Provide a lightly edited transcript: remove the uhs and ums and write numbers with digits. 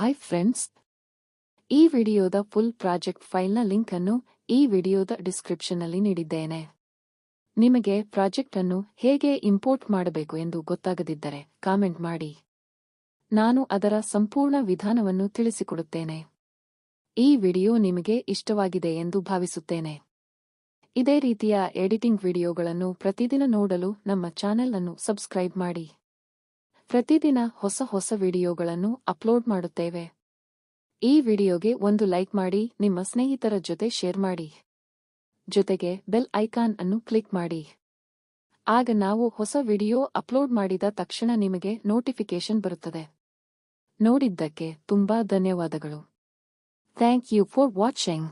Hi friends, ಈ ವಿಡಿಯೋದ full project ಫೈಲ್ನ link ಅನ್ನು ಈ ವಿಡಿಯೋದ ಡಿಸ್ಕ್ರಿಪ್ಷನ್ನಲ್ಲಿ ನೀಡಿದ್ದೇನೆ. ನಿಮಗೆ ಪ್ರಾಜೆಕ್ಟ್ ಅನ್ನು ಹೇಗೆ ಇಂಪೋರ್ಟ್ ಮಾಡಬೇಕು ಎಂದು ಗೊತ್ತಾಗದಿದ್ದರೆ ಕಾಮೆಂಟ್ ಮಾಡಿ. ನಾನು ಅದರ ಸಂಪೂರ್ಣ ವಿಧಾನವನ್ನು ತಿಳಿಸಿಕೊಡುತ್ತೇನೆ. ಈ ವಿಡಿಯೋ ನಿಮಗೆ ಇಷ್ಟವಾಗಿದೆ ಎಂದು ಭಾವಿಸುತ್ತೇನೆ. ಇದೇ ರೀತಿಯ ಎಡಿಟಿಂಗ್ ವಿಡಿಯೋಗಳನ್ನು ಪ್ರತಿದಿನ ನೋಡಲು ನಮ್ಮ ಚಾನೆಲ್ ಅನ್ನು ಸಬ್ಸ್ಕ್ರೈಬ್ ಮಾಡಿ. ಪ್ರತಿದಿನ ಹೊಸ ವಿಡಿಯೋಗಳನ್ನು ಅಪ್ಲೋಡ್ ಮಾಡುತ್ತೇವೆ. ಈ ವಿಡಿಯೋಗೆ ಒಂದು ಲೈಕ್ ಮಾಡಿ, ನಿಮ್ಮ ಸ್ನೇಹಿತರ ಜೊತೆ ಶೇರ್ ಮಾಡಿ. ಜೊತೆಗೆ ಬೆಲ್ ಐಕಾನ್ ಅನ್ನು ಕ್ಲಿಕ್ ಮಾಡಿ. ಆಗ ನಾವು ಹೊಸ ವಿಡಿಯೋ ಅಪ್ಲೋಡ್ ಮಾಡಿದ ತಕ್ಷಣ ನಿಮಗೆ ನೋಟಿಫಿಕೇಶನ್ ಬರುತ್ತದೆ. ನೋಡಿದ್ದಕ್ಕೆ ತುಂಬಾ ಧನ್ಯವಾದಗಳು. Thank you for watching.